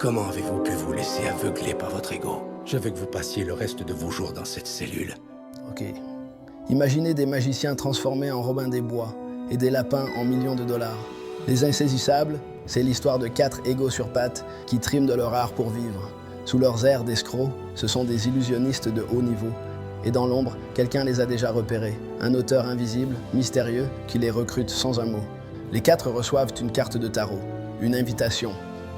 Comment avez-vous pu vous laisser aveugler par votre ego? Je veux que vous passiez le reste de vos jours dans cette cellule. Ok. Imaginez des magiciens transformés en Robin des Bois et des lapins en millions de dollars. Les insaisissables, c'est l'histoire de 4 égos sur pattes qui triment de leur art pour vivre. Sous leurs airs d'escrocs, ce sont des illusionnistes de haut niveau. Et dans l'ombre, quelqu'un les a déjà repérés. Un auteur invisible, mystérieux, qui les recrute sans un mot. Les 4 reçoivent une carte de tarot, une invitation.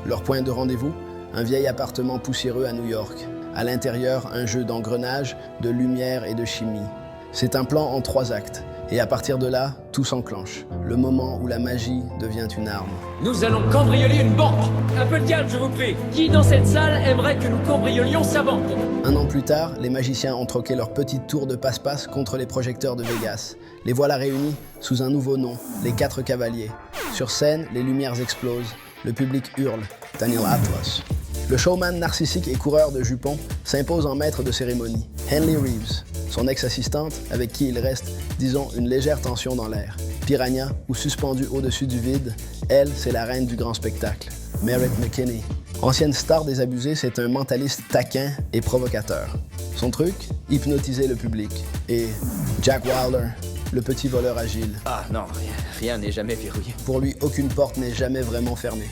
Leur point de rendez-vous, un vieil appartement poussiéreux à New York. À l'intérieur, un jeu d'engrenage, de lumière et de chimie. C'est un plan en 3 actes. Et à partir de là, tout s'enclenche. Le moment où la magie devient une arme. Nous allons cambrioler une banque. Un peu de calme, je vous prie. Qui dans cette salle aimerait que nous cambriolions sa banque? Un an plus tard, les magiciens ont troqué leur petite tour de passe-passe contre les projecteurs de Vegas. Les voilà réunis sous un nouveau nom, les 4 cavaliers. Sur scène, les lumières explosent. Le public hurle. Daniel Atlas. Le showman narcissique et coureur de jupons s'impose en maître de cérémonie. Henley Reeves. Son ex-assistante, avec qui il reste, disons, une légère tension dans l'air. Piranha, ou suspendue au-dessus du vide, elle, c'est la reine du grand spectacle. Merritt McKinney. Ancienne star des abusés, c'est un mentaliste taquin et provocateur. Son truc, hypnotiser le public. Et Jack Wilder, le petit voleur agile. Ah non, rien n'est jamais verrouillé. Pour lui, aucune porte n'est jamais vraiment fermée.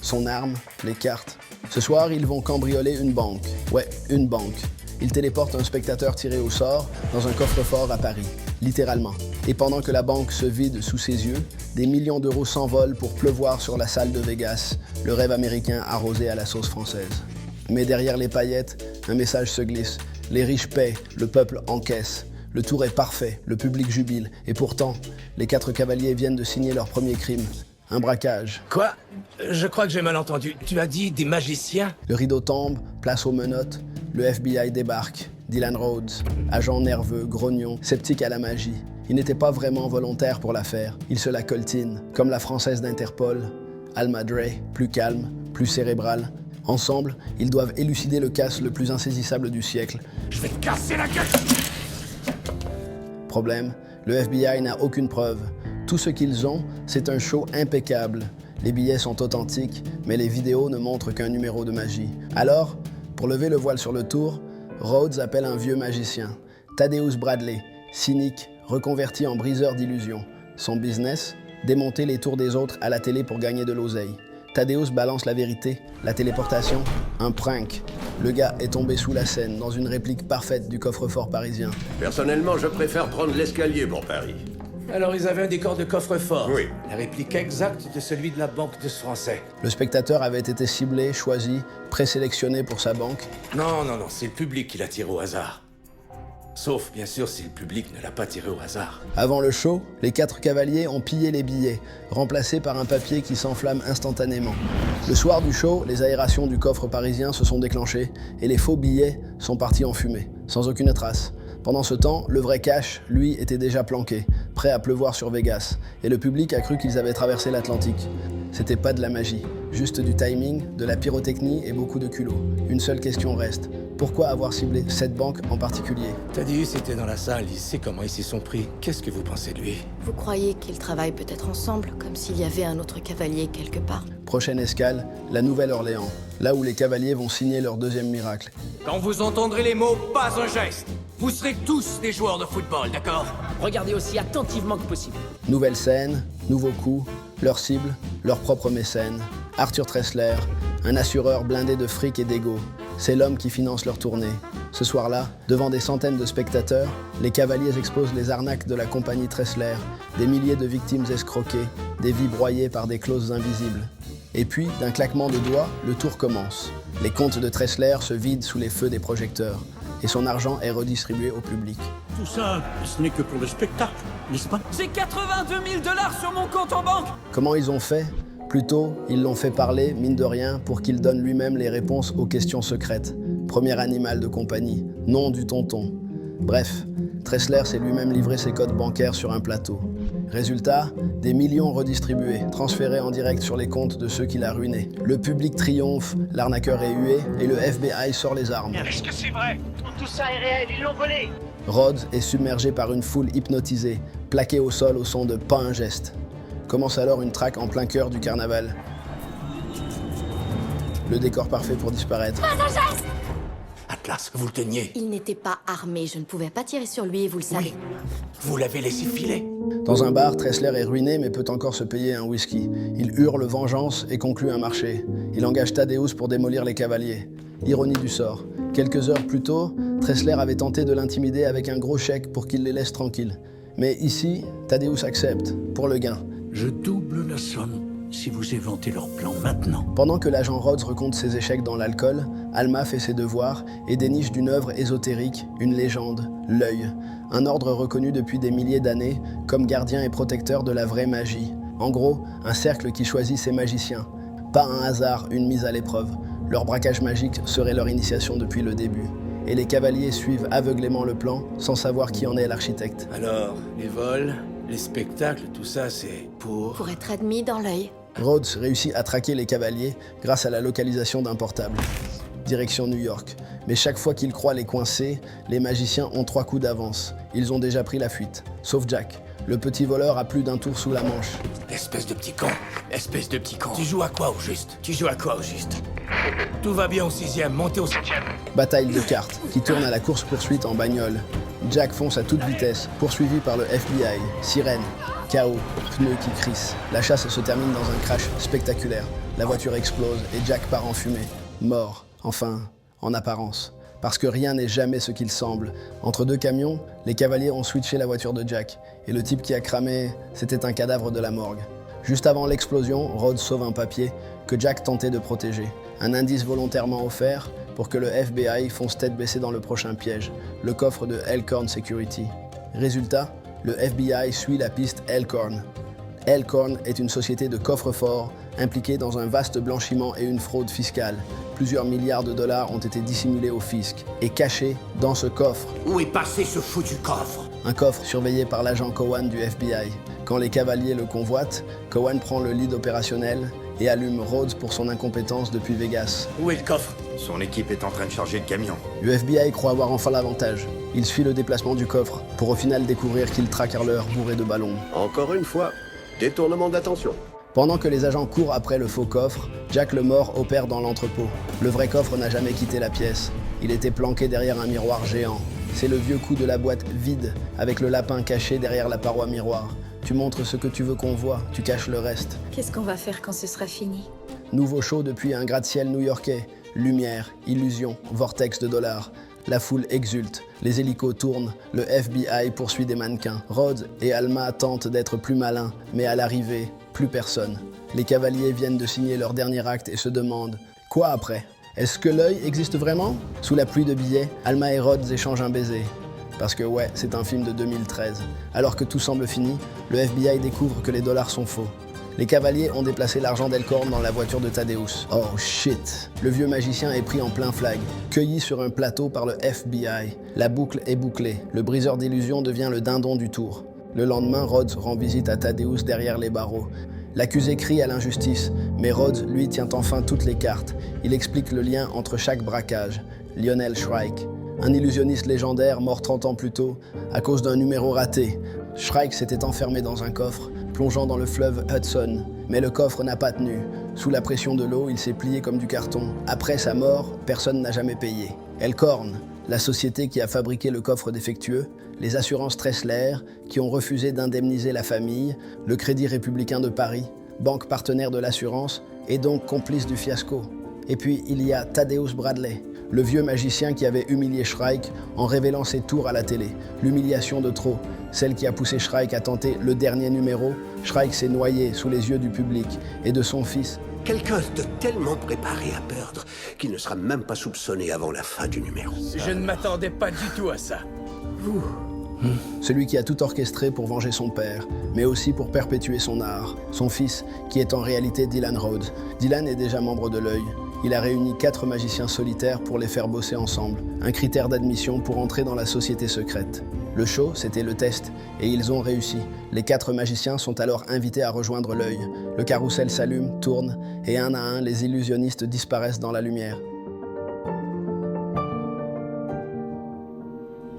Son arme, les cartes. Ce soir, ils vont cambrioler une banque. Ouais, une banque. Ils téléportent un spectateur tiré au sort dans un coffre-fort à Paris, littéralement. Et pendant que la banque se vide sous ses yeux, des millions d'euros s'envolent pour pleuvoir sur la salle de Vegas, le rêve américain arrosé à la sauce française. Mais derrière les paillettes, un message se glisse. Les riches paient, le peuple encaisse. Le tour est parfait, le public jubile. Et pourtant, les 4 cavaliers viennent de signer leur premier crime. Un braquage. Quoi? Je crois que j'ai mal entendu. Tu as dit des magiciens? Le rideau tombe, place aux menottes. Le FBI débarque. Dylan Rhodes, agent nerveux, grognon, sceptique à la magie. Il n'était pas vraiment volontaire pour l'affaire. Il se la coltine, comme la française d'Interpol, Alma Dre, plus calme, plus cérébrale. Ensemble, ils doivent élucider le casse le plus insaisissable du siècle. Je vais te casser la gueule! Problème, le FBI n'a aucune preuve. Tout ce qu'ils ont, c'est un show impeccable. Les billets sont authentiques, mais les vidéos ne montrent qu'un numéro de magie. Alors, pour lever le voile sur le tour, Rhodes appelle un vieux magicien, Thaddeus Bradley, cynique, reconverti en briseur d'illusions. Son business, démonter les tours des autres à la télé pour gagner de l'oseille. Thaddeus balance la vérité, la téléportation, un prank. Le gars est tombé sous la scène dans une réplique parfaite du coffre-fort parisien. Personnellement, je préfère prendre l'escalier pour Paris. Alors ils avaient un décor de coffre-fort. Oui. La réplique exacte de celui de la banque de ce Français. Le spectateur avait été ciblé, choisi, présélectionné pour sa banque. Non, c'est le public qui l'a tiré au hasard. Sauf, bien sûr, si le public ne l'a pas tiré au hasard. Avant le show, les 4 cavaliers ont pillé les billets, remplacés par un papier qui s'enflamme instantanément. Le soir du show, les aérations du coffre parisien se sont déclenchées et les faux billets sont partis en fumée, sans aucune trace. Pendant ce temps, le vrai cash, lui, était déjà planqué, prêt à pleuvoir sur Vegas, et le public a cru qu'ils avaient traversé l'Atlantique. C'était pas de la magie, juste du timing, de la pyrotechnie et beaucoup de culot. Une seule question reste. Pourquoi avoir ciblé cette banque en particulier? Thaddeus était dans la salle, il sait comment ils s'y sont pris. Qu'est-ce que vous pensez de lui? Vous croyez qu'ils travaillent peut-être ensemble, comme s'il y avait un autre cavalier quelque part? Prochaine escale, la Nouvelle-Orléans, là où les cavaliers vont signer leur deuxième miracle. Quand vous entendrez les mots, pas un geste. Vous serez tous des joueurs de football, d'accord? Regardez aussi attentivement que possible. Nouvelle scène, nouveau coup, leur cible, leur propre mécène. Arthur Tressler, un assureur blindé de fric et d'ego. C'est l'homme qui finance leur tournée. Ce soir-là, devant des centaines de spectateurs, les cavaliers exposent les arnaques de la compagnie Tressler, des milliers de victimes escroquées, des vies broyées par des clauses invisibles. Et puis, d'un claquement de doigts, le tour commence. Les comptes de Tressler se vident sous les feux des projecteurs, et son argent est redistribué au public. Tout ça, ce n'est que pour le spectacle, n'est-ce pas? J'ai 82 000 $ sur mon compte en banque. Comment ils ont fait? Plutôt, ils l'ont fait parler, mine de rien, pour qu'il donne lui-même les réponses aux questions secrètes. Premier animal de compagnie, nom du tonton. Bref, Tressler s'est lui-même livré ses codes bancaires sur un plateau. Résultat, des millions redistribués, transférés en direct sur les comptes de ceux qu'il a ruinés. Le public triomphe, l'arnaqueur est hué et le FBI sort les armes. Est-ce que c'est vrai? Tout ça est réel, ils l'ont volé! Rhodes est submergé par une foule hypnotisée, plaqué au sol au son de « pas un geste ». Commence alors une traque en plein cœur du carnaval. le décor parfait pour disparaître. Atlas, vous le teniez. Il n'était pas armé, je ne pouvais pas tirer sur lui et vous le savez. Vous l'avez laissé filer. Dans un bar, Tressler est ruiné mais peut encore se payer un whisky. Il hurle vengeance et conclut un marché. Il engage Thaddeus pour démolir les cavaliers. Ironie du sort. Quelques heures plus tôt, Tressler avait tenté de l'intimider avec un gros chèque pour qu'il les laisse tranquilles. Mais ici, Thaddeus accepte, pour le gain. Je double la somme si vous éventez leur plan maintenant. Pendant que l'agent Rhodes recompte ses échecs dans l'alcool, Alma fait ses devoirs et déniche d'une œuvre ésotérique, une légende, l'œil. Un ordre reconnu depuis des milliers d'années comme gardien et protecteur de la vraie magie. En gros, un cercle qui choisit ses magiciens. Pas un hasard, une mise à l'épreuve. Leur braquage magique serait leur initiation depuis le début. Et les cavaliers suivent aveuglément le plan, sans savoir qui en est l'architecte. Alors, les vols, les spectacles, tout ça, c'est Pour être admis dans l'œil. Rhodes réussit à traquer les cavaliers grâce à la localisation d'un portable. Direction New York. Mais chaque fois qu'ils croient les coincer, les magiciens ont 3 coups d'avance. Ils ont déjà pris la fuite. Sauf Jack. Le petit voleur a plus d'un tour sous la manche. Espèce de petit con. Espèce de petit con. Tu joues à quoi au juste? Tout va bien au 6e, montez au 7e. Bataille de cartes, qui tourne à la course-poursuite en bagnole. Jack fonce à toute vitesse, poursuivi par le FBI. Sirène, chaos, pneus qui crissent. La chasse se termine dans un crash spectaculaire. La voiture explose et Jack part en fumée. Mort, enfin, en apparence. Parce que rien n'est jamais ce qu'il semble. Entre 2 camions, les cavaliers ont switché la voiture de Jack. Et le type qui a cramé, c'était un cadavre de la morgue. Juste avant l'explosion, Rhodes sauve un papier que Jack tentait de protéger. Un indice volontairement offert pour que le FBI fonce tête baissée dans le prochain piège, le coffre de Elkhorn Security. Résultat, le FBI suit la piste Elkhorn. Elkhorn est une société de coffre-fort impliquée dans un vaste blanchiment et une fraude fiscale. Plusieurs milliards de dollars ont été dissimulés au fisc et cachés dans ce coffre. Où est passé ce foutu coffre? Un coffre surveillé par l'agent Cowan du FBI. Quand les cavaliers le convoitent, Cowan prend le lead opérationnel et allume Rhodes pour son incompétence depuis Vegas. Où est le coffre? Son équipe est en train de charger le camion. Le FBI croit avoir enfin l'avantage. Il suit le déplacement du coffre pour au final découvrir qu'il traque Harleur bourré de ballons. Encore une fois, détournement d'attention. Pendant que les agents courent après le faux coffre, Jack le Mort opère dans l'entrepôt. Le vrai coffre n'a jamais quitté la pièce. Il était planqué derrière un miroir géant. C'est le vieux coup de la boîte vide, avec le lapin caché derrière la paroi miroir. Tu montres ce que tu veux qu'on voit, tu caches le reste. Qu'est-ce qu'on va faire quand ce sera fini? Nouveau show depuis un gratte-ciel new-yorkais. Lumière, illusion, vortex de dollars. La foule exulte, les hélicos tournent, le FBI poursuit des mannequins. Rhodes et Alma tentent d'être plus malins, mais à l'arrivée, plus personne. Les cavaliers viennent de signer leur dernier acte et se demandent « Quoi après ? Est-ce que l'œil existe vraiment ?» Sous la pluie de billets, Alma et Rhodes échangent un baiser. Parce que ouais, c'est un film de 2013. Alors que tout semble fini, le FBI découvre que les dollars sont faux. Les cavaliers ont déplacé l'argent d'Elkhorn dans la voiture de Thaddeus. Oh shit! Le vieux magicien est pris en plein flag, cueilli sur un plateau par le FBI. La boucle est bouclée. Le briseur d'illusions devient le dindon du tour. Le lendemain, Rhodes rend visite à Thaddeus derrière les barreaux. L'accusé crie à l'injustice, mais Rhodes, lui, tient enfin toutes les cartes. Il explique le lien entre chaque braquage. Lionel Shrike, un illusionniste légendaire mort 30 ans plus tôt à cause d'un numéro raté. Shrike s'était enfermé dans un coffre, plongeant dans le fleuve Hudson. Mais le coffre n'a pas tenu. Sous la pression de l'eau, il s'est plié comme du carton. Après sa mort, personne n'a jamais payé. Elkhorn, la société qui a fabriqué le coffre défectueux, les assurances Tressler, qui ont refusé d'indemniser la famille, le Crédit républicain de Paris, banque partenaire de l'assurance, et donc complice du fiasco. Et puis, il y a Thaddeus Bradley, le vieux magicien qui avait humilié Shrike en révélant ses tours à la télé. L'humiliation de trop, celle qui a poussé Shrike à tenter le dernier numéro. Shrike s'est noyé sous les yeux du public et de son fils. Quelqu'un de tellement préparé à perdre qu'il ne sera même pas soupçonné avant la fin du numéro. Je ne m'attendais pas du tout à ça. Celui qui a tout orchestré pour venger son père, mais aussi pour perpétuer son art. Son fils, qui est en réalité Dylan Rhodes. Dylan est déjà membre de l'œil. Il a réuni 4 magiciens solitaires pour les faire bosser ensemble. Un critère d'admission pour entrer dans la société secrète. Le show, c'était le test, et ils ont réussi. Les 4 magiciens sont alors invités à rejoindre l'œil. Le carrousel s'allume, tourne, et un à un, les illusionnistes disparaissent dans la lumière.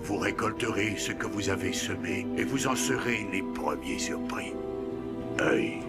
Vous récolterez ce que vous avez semé, et vous en serez les premiers surpris. Œil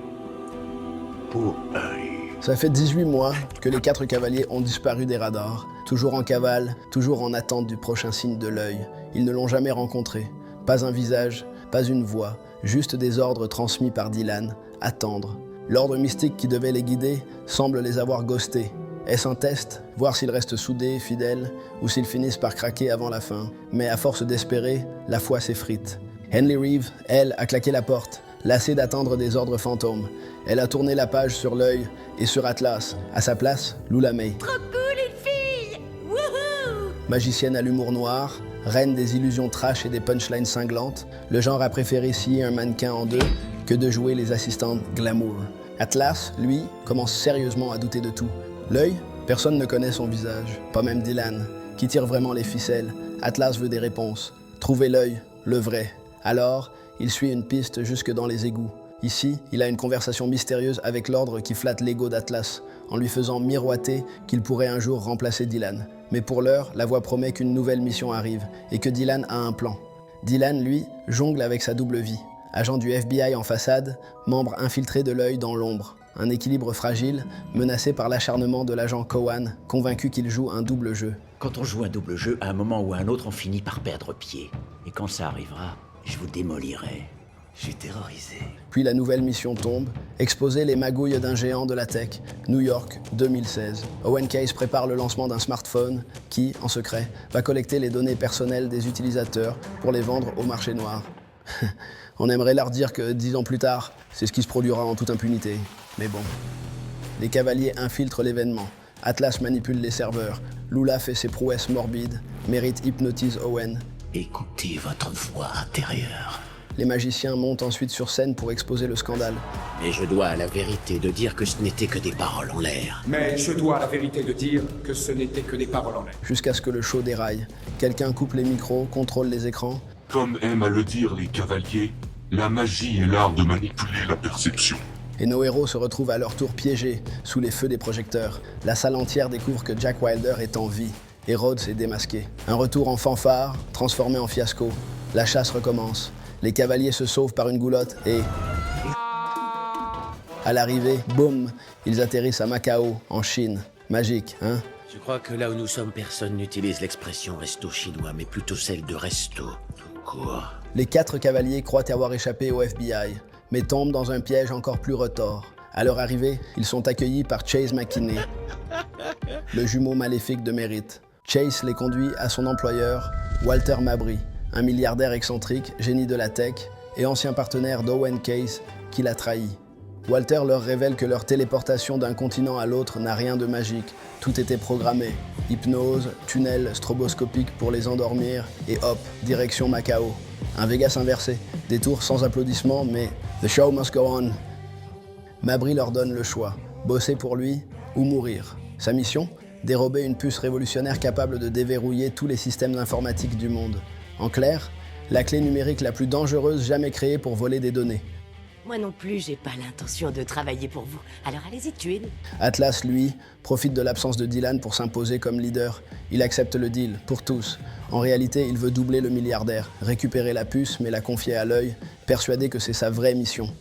pour œil. Ça fait 18 mois que les 4 cavaliers ont disparu des radars. Toujours en cavale, toujours en attente du prochain signe de l'œil. Ils ne l'ont jamais rencontré. Pas un visage, pas une voix, juste des ordres transmis par Dylan. Attendre. L'ordre mystique qui devait les guider semble les avoir ghostés. Est-ce un test? Voir s'ils restent soudés, fidèles, ou s'ils finissent par craquer avant la fin. Mais à force d'espérer, la foi s'effrite. Henley Reeve, elle, a claqué la porte, lassée d'attendre des ordres fantômes. Elle a tourné la page sur l'œil et sur Atlas. À sa place, Lula May. Trop cool, une fille! Wouhou! Magicienne à l'humour noir, reine des illusions trash et des punchlines cinglantes, le genre a préféré scier un mannequin en deux que de jouer les assistantes glamour. Atlas, lui, commence sérieusement à douter de tout. L'œil, personne ne connaît son visage, pas même Dylan. Qui tire vraiment les ficelles? Atlas veut des réponses. Trouver l'œil, le vrai. Alors, il suit une piste jusque dans les égouts. Ici, il a une conversation mystérieuse avec l'ordre qui flatte l'ego d'Atlas, en lui faisant miroiter qu'il pourrait un jour remplacer Dylan. Mais pour l'heure, la voix promet qu'une nouvelle mission arrive et que Dylan a un plan. Dylan, lui, jongle avec sa double vie. Agent du FBI en façade, membre infiltré de l'œil dans l'ombre. Un équilibre fragile, menacé par l'acharnement de l'agent Cowan, convaincu qu'il joue un double jeu. Quand on joue un double jeu, à un moment ou à un autre, on finit par perdre pied. Et quand ça arrivera, je vous démolirai. Je suis terrorisé. Puis la nouvelle mission tombe, exposer les magouilles d'un géant de la tech, New York, 2016. Owen Case prépare le lancement d'un smartphone qui, en secret, va collecter les données personnelles des utilisateurs pour les vendre au marché noir. On aimerait leur dire que 10 ans plus tard, c'est ce qui se produira en toute impunité. Mais bon. Les cavaliers infiltrent l'événement. Atlas manipule les serveurs. Lula fait ses prouesses morbides. Mérite hypnotise Owen. Écoutez votre voix intérieure. Les magiciens montent ensuite sur scène pour exposer le scandale. Mais je dois à la vérité de dire que ce n'était que des paroles en l'air. Mais je dois la vérité de dire que ce n'était que des paroles en l'air. Jusqu'à ce que le show déraille. Quelqu'un coupe les micros, contrôle les écrans. Comme aiment à le dire les cavaliers, la magie est l'art de manipuler la perception. Et nos héros se retrouvent à leur tour piégés, sous les feux des projecteurs. La salle entière découvre que Jack Wilder est en vie, et Rhodes est démasqué. Un retour en fanfare, transformé en fiasco. La chasse recommence. Les cavaliers se sauvent par une goulotte et... À l'arrivée, boum, ils atterrissent à Macao, en Chine. Magique, hein? Je crois que là où nous sommes, personne n'utilise l'expression resto chinois, mais plutôt celle de resto, tout court. Les 4 cavaliers croient avoir échappé au FBI, mais tombent dans un piège encore plus retors. À leur arrivée, ils sont accueillis par Chase McKinney, le jumeau maléfique de Merritt. Chase les conduit à son employeur, Walter Mabry, un milliardaire excentrique, génie de la tech, et ancien partenaire d'Owen Case, qui l'a trahi. Walter leur révèle que leur téléportation d'un continent à l'autre n'a rien de magique. Tout était programmé. Hypnose, tunnel stroboscopique pour les endormir, et hop, direction Macao. Un Vegas inversé, des tours sans applaudissements, mais the show must go on. Mabry leur donne le choix, bosser pour lui ou mourir. Sa mission? Dérober une puce révolutionnaire capable de déverrouiller tous les systèmes informatiques du monde. En clair, la clé numérique la plus dangereuse jamais créée pour voler des données. Moi non plus, j'ai pas l'intention de travailler pour vous. Alors allez-y, tuez-le. Atlas, lui, profite de l'absence de Dylan pour s'imposer comme leader. Il accepte le deal, pour tous. En réalité, il veut doubler le milliardaire, récupérer la puce, mais la confier à l'œil, persuadé que c'est sa vraie mission.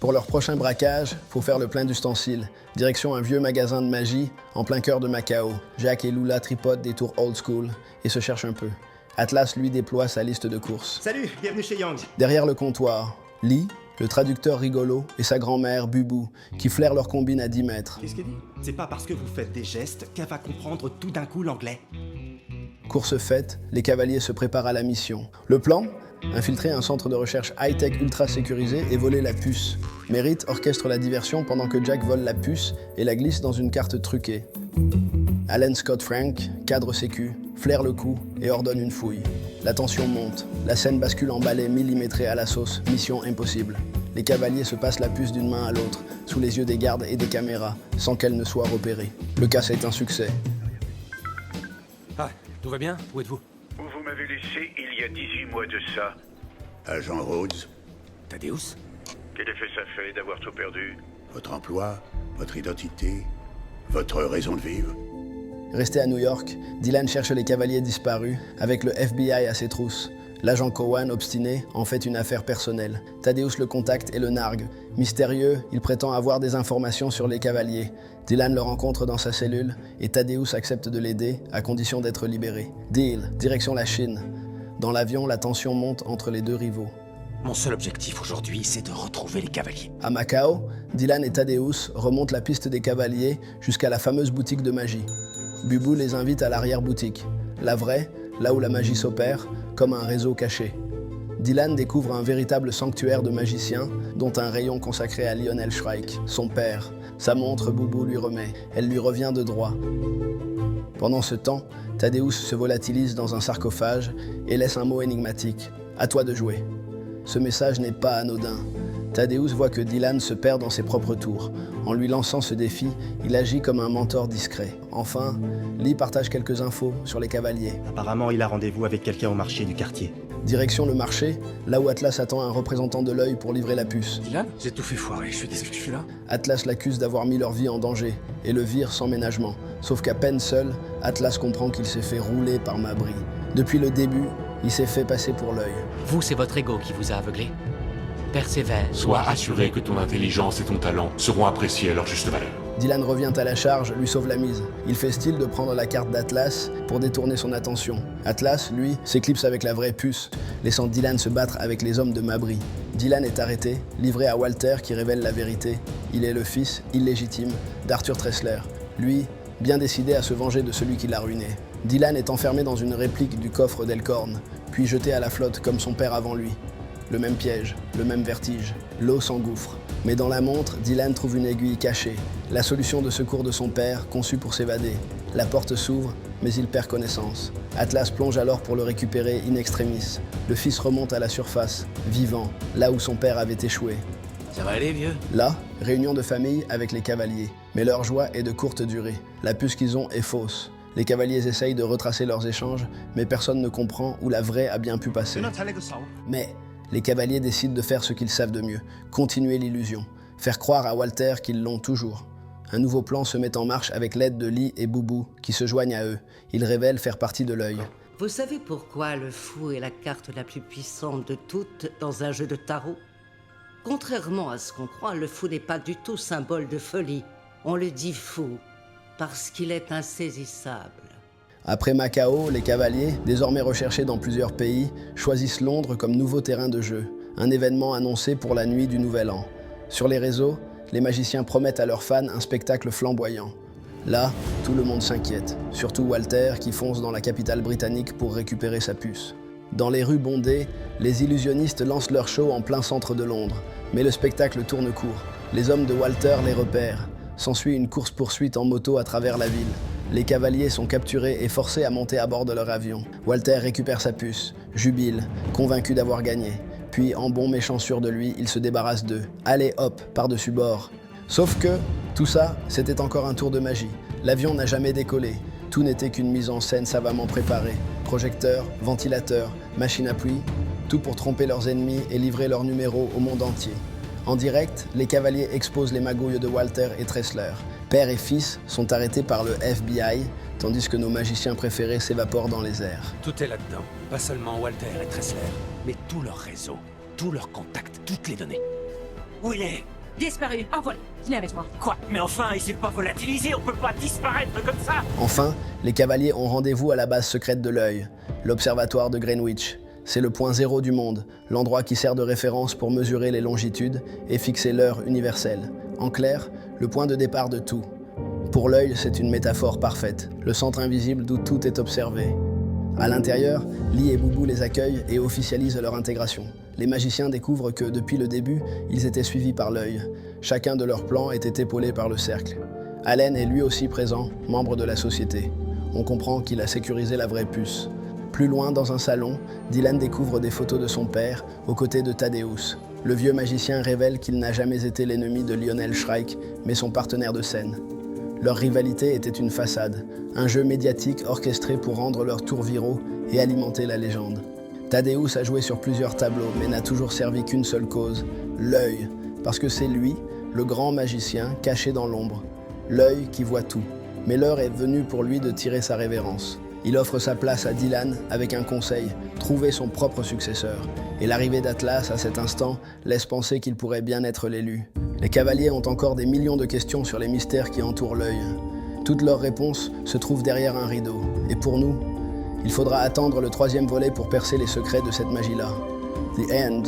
Pour leur prochain braquage, faut faire le plein d'ustensiles. Direction un vieux magasin de magie, en plein cœur de Macao. Jack et Lula tripotent des tours old school et se cherchent un peu. Atlas, lui, déploie sa liste de courses. Salut, bienvenue chez Yang. Derrière le comptoir, Lee, le traducteur rigolo, et sa grand-mère, Bubu, qui flairent leur combine à 10 mètres. Qu'est-ce qu'elle dit? C'est pas parce que vous faites des gestes qu'elle va comprendre tout d'un coup l'anglais. Course faite, les cavaliers se préparent à la mission. Le plan? Infiltrer un centre de recherche high-tech ultra sécurisé et voler la puce. Merritt orchestre la diversion pendant que Jack vole la puce et la glisse dans une carte truquée. Alan Scott Frank, cadre sécu, flaire le coup et ordonne une fouille. La tension monte. La scène bascule en balai millimétré à la sauce. Mission impossible. Les cavaliers se passent la puce d'une main à l'autre, sous les yeux des gardes et des caméras, sans qu'elle ne soit repérée. Le casse est un succès. Ah, tout va bien? Où êtes-vous? Où vous m'avez laissé il y a 18 mois de ça. Agent Rhodes, Thaddeus? Quel effet ça fait d'avoir tout perdu? votre emploi, votre identité, votre raison de vivre. Resté à New York, Dylan cherche les cavaliers disparus, avec le FBI à ses trousses. L'agent Cowan, obstiné, en fait une affaire personnelle. Thaddeus le contacte et le nargue. Mystérieux, il prétend avoir des informations sur les cavaliers. Dylan le rencontre dans sa cellule et Thaddeus accepte de l'aider à condition d'être libéré. Deal, direction la Chine. Dans l'avion, la tension monte entre les deux rivaux. Mon seul objectif aujourd'hui, c'est de retrouver les cavaliers. À Macao, Dylan et Thaddeus remontent la piste des cavaliers jusqu'à la fameuse boutique de magie. Bubu les invite à l'arrière-boutique. La vraie, là où la magie s'opère, comme un réseau caché. Dylan découvre un véritable sanctuaire de magiciens, dont un rayon consacré à Lionel Shrike, son père. Sa montre, Bubu lui remet. Elle lui revient de droit. Pendant ce temps, Thaddeus se volatilise dans un sarcophage et laisse un mot énigmatique. « À toi de jouer ». Ce message n'est pas anodin. Thaddeus voit que Dylan se perd dans ses propres tours. En lui lançant ce défi, il agit comme un mentor discret. Enfin, Lee partage quelques infos sur les cavaliers. Apparemment, il a rendez-vous avec quelqu'un au marché du quartier. Direction le marché, là où Atlas attend un représentant de l'œil pour livrer la puce. Dylan, j'ai tout fait foirer, je suis désolé que je suis là. Atlas l'accuse d'avoir mis leur vie en danger et le vire sans ménagement. Sauf qu'à peine seul, Atlas comprend qu'il s'est fait rouler par Mabry. Depuis le début, il s'est fait passer pour l'œil. Vous, c'est votre ego qui vous a aveuglé. Persévère. Sois assuré que ton intelligence et ton talent seront appréciés à leur juste valeur. Dylan revient à la charge, lui sauve la mise. Il fait style de prendre la carte d'Atlas pour détourner son attention. Atlas, lui, s'éclipse avec la vraie puce, laissant Dylan se battre avec les hommes de Mabry. Dylan est arrêté, livré à Walter qui révèle la vérité. Il est le fils illégitime d'Arthur Tressler. Lui, bien décidé à se venger de celui qui l'a ruiné. Dylan est enfermé dans une réplique du coffre d'Elkhorn, puis jeté à la flotte comme son père avant lui. Le même piège, le même vertige, l'eau s'engouffre. Mais dans la montre, Dylan trouve une aiguille cachée, la solution de secours de son père, conçue pour s'évader. La porte s'ouvre, mais il perd connaissance. Atlas plonge alors pour le récupérer in extremis. Le fils remonte à la surface, vivant, là où son père avait échoué. Ça va aller, vieux? Là, réunion de famille avec les cavaliers. Mais leur joie est de courte durée. La puce qu'ils ont est fausse. Les cavaliers essayent de retracer leurs échanges, mais personne ne comprend où la vraie a bien pu passer. Mais les cavaliers décident de faire ce qu'ils savent de mieux, continuer l'illusion, faire croire à Walter qu'ils l'ont toujours. Un nouveau plan se met en marche avec l'aide de Lee et Bubu, qui se joignent à eux. Ils révèlent faire partie de l'œil. Vous savez pourquoi le fou est la carte la plus puissante de toutes dans un jeu de tarot? Contrairement à ce qu'on croit, le fou n'est pas du tout symbole de folie. On le dit fou parce qu'il est insaisissable. Après Macao, les cavaliers, désormais recherchés dans plusieurs pays, choisissent Londres comme nouveau terrain de jeu, un événement annoncé pour la nuit du Nouvel An. Sur les réseaux, les magiciens promettent à leurs fans un spectacle flamboyant. Là, tout le monde s'inquiète, surtout Walter qui fonce dans la capitale britannique pour récupérer sa puce. Dans les rues bondées, les illusionnistes lancent leur show en plein centre de Londres, mais le spectacle tourne court. Les hommes de Walter les repèrent. S'ensuit une course-poursuite en moto à travers la ville. Les cavaliers sont capturés et forcés à monter à bord de leur avion. Walter récupère sa puce, jubile, convaincu d'avoir gagné. Puis, en bon méchant sûr de lui, il se débarrasse d'eux. Allez hop, par-dessus bord. Sauf que, tout ça, c'était encore un tour de magie. L'avion n'a jamais décollé. Tout n'était qu'une mise en scène savamment préparée. Projecteurs, ventilateurs, machines à pluie, tout pour tromper leurs ennemis et livrer leur numéro au monde entier. En direct, les cavaliers exposent les magouilles de Walter et Tressler. Père et fils sont arrêtés par le FBI, tandis que nos magiciens préférés s'évaporent dans les airs. Tout est là-dedans. Pas seulement Walter et Tressler, mais tout leur réseau, tous leurs contacts, toutes les données. Où il est? Disparu. Ah voilà, venez avec moi. Quoi? Mais enfin, il s'est pas volatilisé, on peut pas disparaître comme ça! Enfin, les cavaliers ont rendez-vous à la base secrète de l'œil, l'observatoire de Greenwich. C'est le point zéro du monde, l'endroit qui sert de référence pour mesurer les longitudes et fixer l'heure universelle. En clair, le point de départ de tout. Pour l'œil, c'est une métaphore parfaite, le centre invisible d'où tout est observé. À l'intérieur, Lee et Bubu les accueillent et officialisent leur intégration. Les magiciens découvrent que, depuis le début, ils étaient suivis par l'œil. Chacun de leurs plans était épaulé par le cercle. Allen est lui aussi présent, membre de la société. On comprend qu'il a sécurisé la vraie puce. Plus loin, dans un salon, Dylan découvre des photos de son père, aux côtés de Thaddeus. Le vieux magicien révèle qu'il n'a jamais été l'ennemi de Lionel Shrike, mais son partenaire de scène. Leur rivalité était une façade, un jeu médiatique orchestré pour rendre leurs tours viraux et alimenter la légende. Thaddeus a joué sur plusieurs tableaux, mais n'a toujours servi qu'une seule cause, l'œil, parce que c'est lui, le grand magicien, caché dans l'ombre. L'œil qui voit tout. Mais l'heure est venue pour lui de tirer sa révérence. Il offre sa place à Dylan avec un conseil, trouver son propre successeur. Et l'arrivée d'Atlas à cet instant laisse penser qu'il pourrait bien être l'élu. Les cavaliers ont encore des millions de questions sur les mystères qui entourent l'œil. Toutes leurs réponses se trouvent derrière un rideau. Et pour nous, il faudra attendre le 3e volet pour percer les secrets de cette magie-là. The End